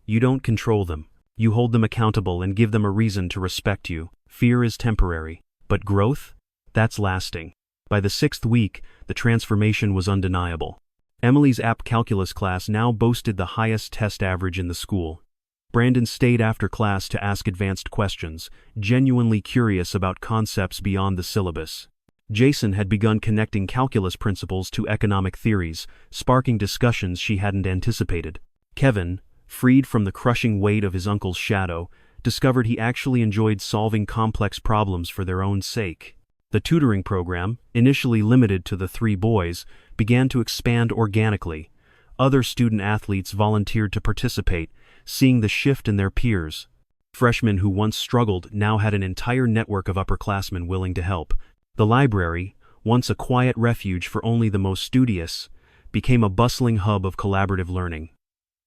"You don't control them. You hold them accountable and give them a reason to respect you. Fear is temporary, but growth? That's lasting." By the 6th week, the transformation was undeniable. Emily's apt calculus class now boasted the highest test average in the school. Brandon stayed after class to ask advanced questions, genuinely curious about concepts beyond the syllabus. Jason had begun connecting calculus principles to economic theories, sparking discussions she hadn't anticipated. Kevin, freed from the crushing weight of his uncle's shadow, discovered he actually enjoyed solving complex problems for their own sake. The tutoring program, initially limited to the 3 boys, began to expand organically. Other student athletes volunteered to participate, seeing the shift in their peers. Freshmen who once struggled now had an entire network of upperclassmen willing to help. The library, once a quiet refuge for only the most studious, became a bustling hub of collaborative learning.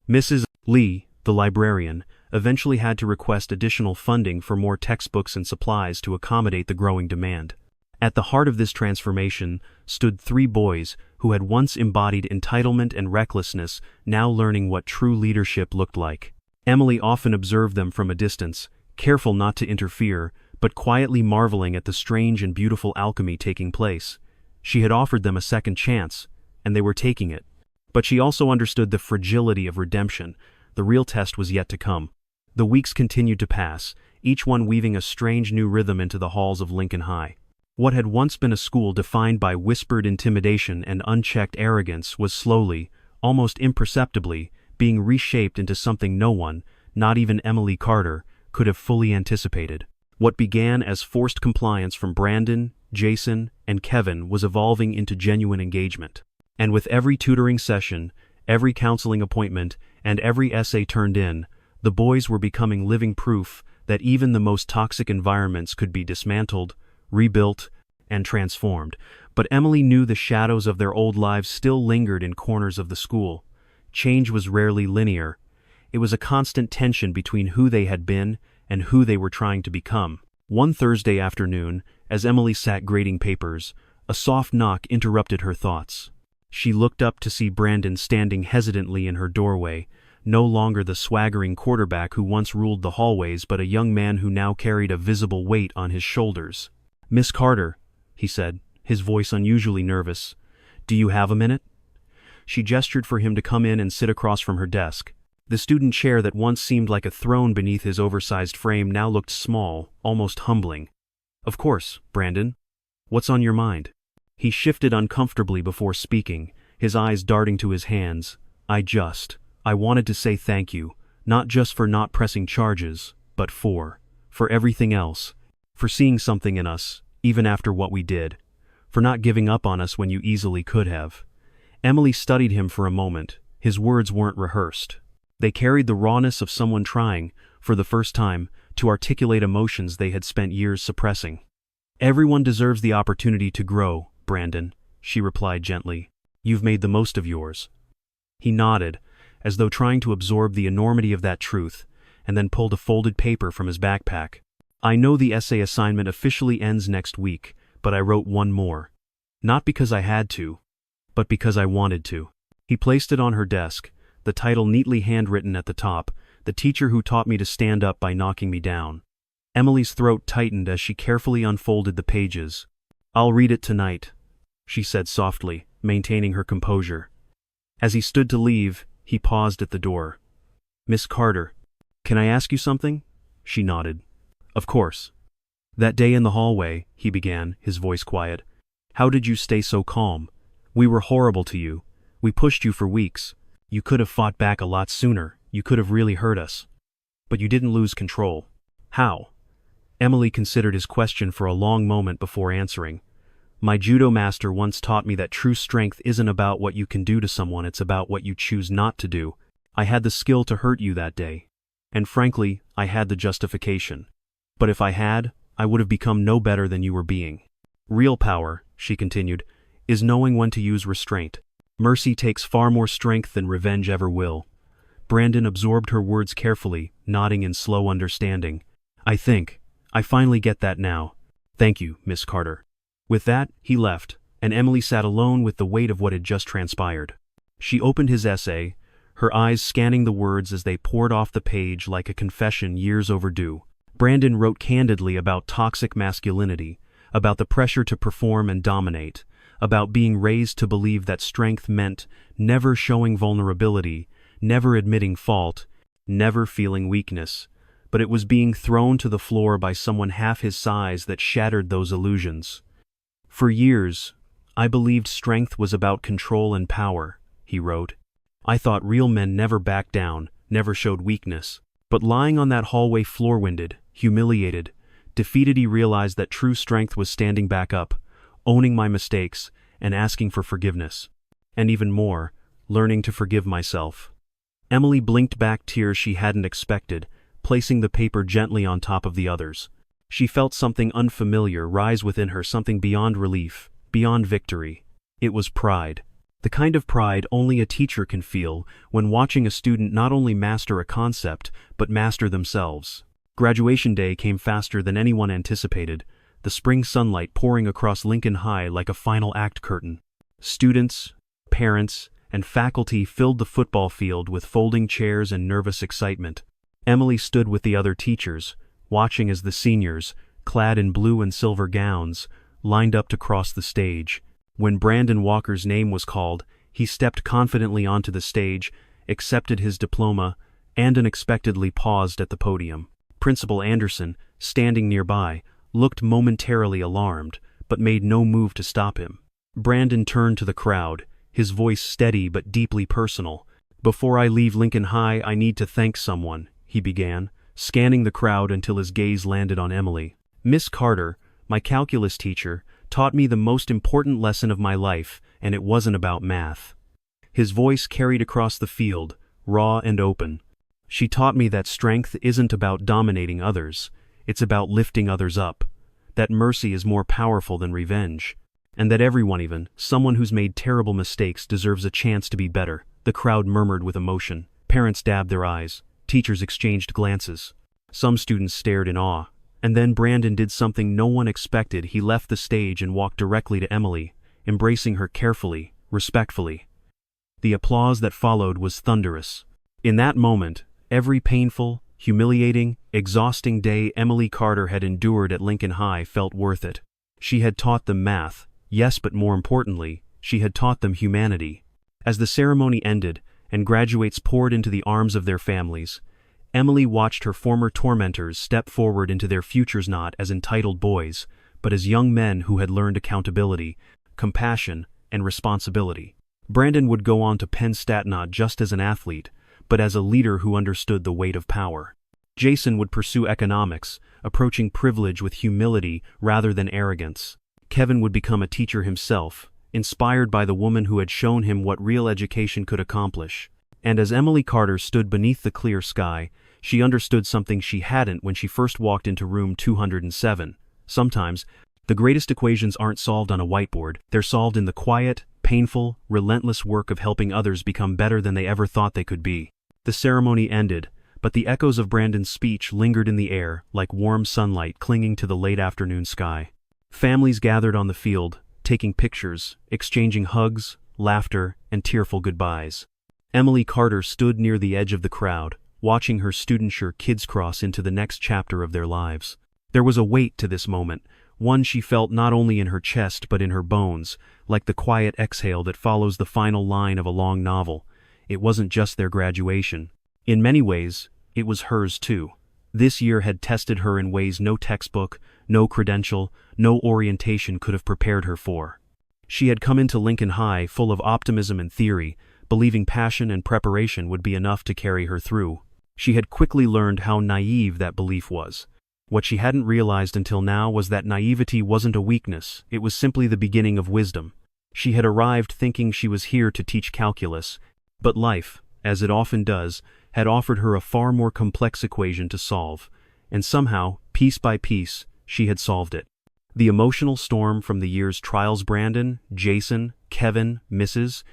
Mrs. Lee, the librarian, eventually had to request additional funding for more textbooks and supplies to accommodate the growing demand. At the heart of this transformation stood 3 boys who had once embodied entitlement and recklessness, now learning what true leadership looked like. Emily often observed them from a distance, careful not to interfere, but quietly marveling at the strange and beautiful alchemy taking place. She had offered them a second chance, and they were taking it. But she also understood the fragility of redemption. The real test was yet to come. The weeks continued to pass, each one weaving a strange new rhythm into the halls of Lincoln High. What had once been a school defined by whispered intimidation and unchecked arrogance was slowly, almost imperceptibly, being reshaped into something no one, not even Emily Carter, could have fully anticipated. What began as forced compliance from Brandon, Jason, and Kevin was evolving into genuine engagement. And with every tutoring session, every counseling appointment, and every essay turned in, the boys were becoming living proof that even the most toxic environments could be dismantled, rebuilt, and transformed. But Emily knew the shadows of their old lives still lingered in corners of the school. Change was rarely linear. It was a constant tension between who they had been and who they were trying to become. One Thursday afternoon, as Emily sat grading papers, a soft knock interrupted her thoughts. She looked up to see Brandon standing hesitantly in her doorway, no longer the swaggering quarterback who once ruled the hallways, but a young man who now carried a visible weight on his shoulders. "Miss Carter," he said, his voice unusually nervous, "do you have a minute?" She gestured for him to come in and sit across from her desk. The student chair that once seemed like a throne beneath his oversized frame now looked small, almost humbling. "Of course, Brandon. What's on your mind?" He shifted uncomfortably before speaking, his eyes darting to his hands. I wanted to say thank you, not just for not pressing charges, but for everything else, for seeing something in us, even after what we did, for not giving up on us when you easily could have." Emily studied him for a moment. His words weren't rehearsed. They carried the rawness of someone trying, for the first time, to articulate emotions they had spent years suppressing. "Everyone deserves the opportunity to grow, Brandon," she replied gently. "You've made the most of yours." He nodded, as though trying to absorb the enormity of that truth, and then pulled a folded paper from his backpack. "I know the essay assignment officially ends next week, but I wrote one more. Not because I had to, but because I wanted to." He placed it on her desk, the title neatly handwritten at the top, "The Teacher Who Taught Me to Stand Up by Knocking Me Down." Emily's throat tightened as she carefully unfolded the pages. "I'll read it tonight," she said softly, maintaining her composure. As he stood to leave, he paused at the door. "Miss Carter, can I ask you something?" She nodded. "Of course." "That day in the hallway," he began, his voice quiet. "How did you stay so calm? We were horrible to you. We pushed you for weeks. You could have fought back a lot sooner. You could have really hurt us. But you didn't lose control. How?" Emily considered his question for a long moment before answering. "My judo master once taught me that true strength isn't about what you can do to someone, it's about what you choose not to do. I had the skill to hurt you that day. And frankly, I had the justification. But if I had, I would have become no better than you were being. Real power," she continued, "is knowing when to use restraint. Mercy takes far more strength than revenge ever will." Brandon absorbed her words carefully, nodding in slow understanding. I finally get that now. Thank you, Miss Carter." With that, he left, and Emily sat alone with the weight of what had just transpired. She opened his essay, her eyes scanning the words as they poured off the page like a confession years overdue. Brandon wrote candidly about toxic masculinity, about the pressure to perform and dominate, about being raised to believe that strength meant never showing vulnerability, never admitting fault, never feeling weakness. But it was being thrown to the floor by someone half his size that shattered those illusions. "For years, I believed strength was about control and power," he wrote. "I thought real men never backed down, never showed weakness. But lying on that hallway floor, winded, humiliated, defeated, he realized that true strength was standing back up, owning my mistakes, and asking for forgiveness. And even more, learning to forgive myself." Emily blinked back tears she hadn't expected, placing the paper gently on top of the others. She felt something unfamiliar rise within her, something beyond relief, beyond victory. It was pride. The kind of pride only a teacher can feel when watching a student not only master a concept, but master themselves. Graduation day came faster than anyone anticipated, the spring sunlight pouring across Lincoln High like a final act curtain. Students, parents, and faculty filled the football field with folding chairs and nervous excitement. Emily stood with the other teachers, watching as the seniors, clad in blue and silver gowns, lined up to cross the stage. When Brandon Walker's name was called, he stepped confidently onto the stage, accepted his diploma, and unexpectedly paused at the podium. Principal Anderson, standing nearby, looked momentarily alarmed, but made no move to stop him. Brandon turned to the crowd, his voice steady but deeply personal. "Before I leave Lincoln High, I need to thank someone," he began, scanning the crowd until his gaze landed on Emily. "Miss Carter, my calculus teacher, taught me the most important lesson of my life, and it wasn't about math." His voice carried across the field, raw and open. "She taught me that strength isn't about dominating others, it's about lifting others up. That mercy is more powerful than revenge. And that everyone, even someone who's made terrible mistakes, deserves a chance to be better." The crowd murmured with emotion. Parents dabbed their eyes. Teachers exchanged glances. Some students stared in awe. And then Brandon did something no one expected. He left the stage and walked directly to Emily, embracing her carefully, respectfully. The applause that followed was thunderous. In that moment, every painful, humiliating, exhausting day Emily Carter had endured at Lincoln High felt worth it. She had taught them math, yes, but more importantly, she had taught them humanity. As the ceremony ended, and graduates poured into the arms of their families, Emily watched her former tormentors step forward into their futures not as entitled boys, but as young men who had learned accountability, compassion, and responsibility. Brandon would go on to Penn State not just as an athlete, but as a leader who understood the weight of power. Jason would pursue economics, approaching privilege with humility rather than arrogance. Kevin would become a teacher himself, inspired by the woman who had shown him what real education could accomplish. And as Emily Carter stood beneath the clear sky, she understood something she hadn't when she first walked into room 207. Sometimes, the greatest equations aren't solved on a whiteboard, they're solved in the quiet, painful, relentless work of helping others become better than they ever thought they could be. The ceremony ended, but the echoes of Brandon's speech lingered in the air like warm sunlight clinging to the late afternoon sky. Families gathered on the field, taking pictures, exchanging hugs, laughter, and tearful goodbyes. Emily Carter stood near the edge of the crowd, watching her students' kids cross into the next chapter of their lives. There was a weight to this moment, one she felt not only in her chest but in her bones, like the quiet exhale that follows the final line of a long novel. It wasn't just their graduation. In many ways, it was hers too. This year had tested her in ways no textbook, no credential, no orientation could have prepared her for. She had come into Lincoln High full of optimism and theory, believing passion and preparation would be enough to carry her through. She had quickly learned how naive that belief was. What she hadn't realized until now was that naivety wasn't a weakness, it was simply the beginning of wisdom. She had arrived thinking she was here to teach calculus, but life, as it often does, had offered her a far more complex equation to solve, and somehow, piece by piece, she had solved it. The emotional storm from the year's trials Brandon, Jason, Kevin, Mrs.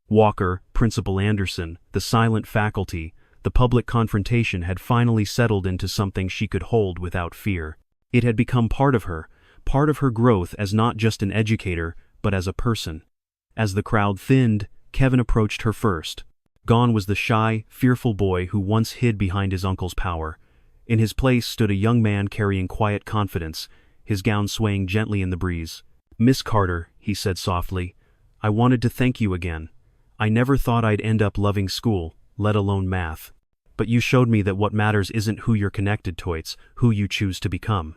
Walker, Principal Anderson, the silent faculty, the public confrontation had finally settled into something she could hold without fear. It had become part of her growth as not just an educator, but as a person. As the crowd thinned, Kevin approached her first. Gone was the shy, fearful boy who once hid behind his uncle's power. In his place stood a young man carrying quiet confidence, his gown swaying gently in the breeze. "Miss Carter," he said softly, "I wanted to thank you again. I never thought I'd end up loving school, let alone math. But you showed me that what matters isn't who you're connected to, it's who you choose to become."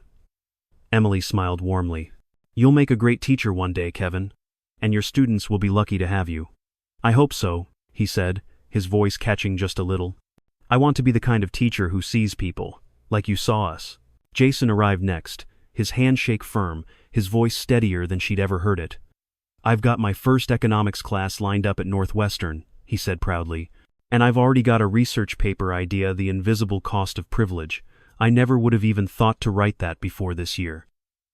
Emily smiled warmly. "You'll make a great teacher one day, Kevin. And your students will be lucky to have you." "I hope so," he said, his voice catching just a little. "I want to be the kind of teacher who sees people, like you saw us." Jason arrived next, his handshake firm, his voice steadier than she'd ever heard it. "I've got my first economics class lined up at Northwestern," he said proudly. "And I've already got a research paper idea, The Invisible Cost of Privilege. I never would have even thought to write that before this year."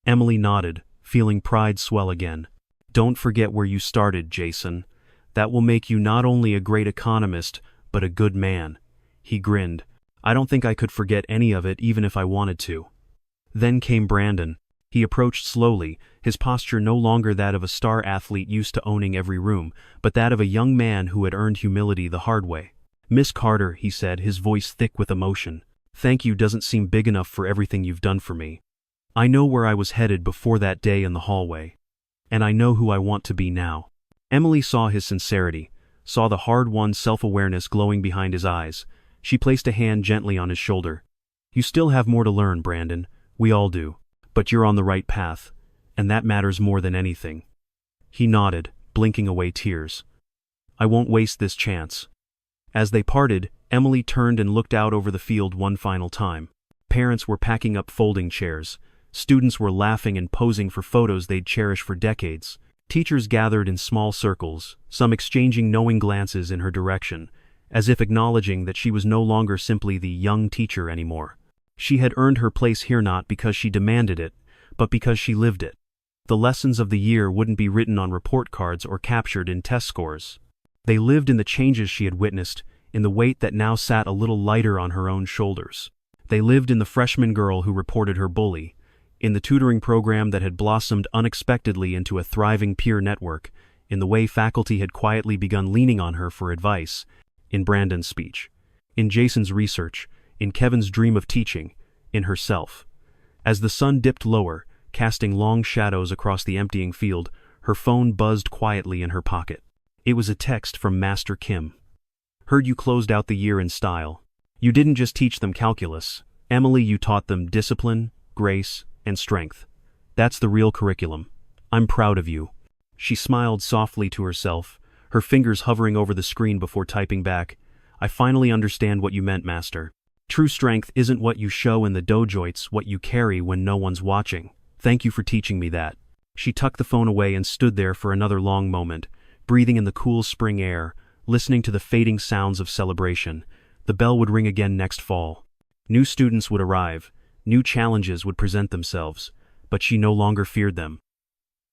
Emily nodded, feeling pride swell again. "Don't forget where you started, Jason. That will make you not only a great economist, but a good man." He grinned. "I don't think I could forget any of it even if I wanted to." Then came Brandon. He approached slowly, his posture no longer that of a star athlete used to owning every room, but that of a young man who had earned humility the hard way. "Miss Carter," he said, his voice thick with emotion, "thank you doesn't seem big enough for everything you've done for me. I know where I was headed before that day in the hallway. And I know who I want to be now." Emily saw his sincerity, saw the hard-won self-awareness glowing behind his eyes. She placed a hand gently on his shoulder. "You still have more to learn, Brandon. We all do. But you're on the right path, and that matters more than anything." He nodded, blinking away tears. "I won't waste this chance." As they parted, Emily turned and looked out over the field one final time. Parents were packing up folding chairs. Students were laughing and posing for photos they'd cherish for decades. Teachers gathered in small circles, some exchanging knowing glances in her direction, as if acknowledging that she was no longer simply the young teacher anymore. She had earned her place here not because she demanded it, but because she lived it. The lessons of the year wouldn't be written on report cards or captured in test scores. They lived in the changes she had witnessed, in the weight that now sat a little lighter on her own shoulders. They lived in the freshman girl who reported her bully, in the tutoring program that had blossomed unexpectedly into a thriving peer network, in the way faculty had quietly begun leaning on her for advice, in Brandon's speech, in Jason's research, in Kevin's dream of teaching, in herself. As the sun dipped lower, casting long shadows across the emptying field, her phone buzzed quietly in her pocket. It was a text from Master Kim. Heard you closed out the year in style. You didn't just teach them calculus. Emily, you taught them discipline, grace, and strength. That's the real curriculum. I'm proud of you. She smiled softly to herself, her fingers hovering over the screen before typing back, I finally understand what you meant, Master. True strength isn't what you show in the dojo, it's what you carry when no one's watching. Thank you for teaching me that. She tucked the phone away and stood there for another long moment, breathing in the cool spring air, listening to the fading sounds of celebration. The bell would ring again next fall. New students would arrive, new challenges would present themselves, but she no longer feared them.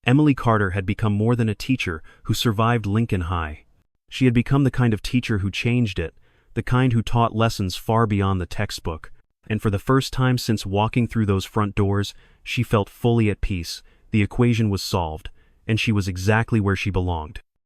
Emily Carter had become more than a teacher who survived Lincoln High. She had become the kind of teacher who changed it, the kind who taught lessons far beyond the textbook, and for the first time since walking through those front doors, she felt fully at peace. The equation was solved, and she was exactly where she belonged.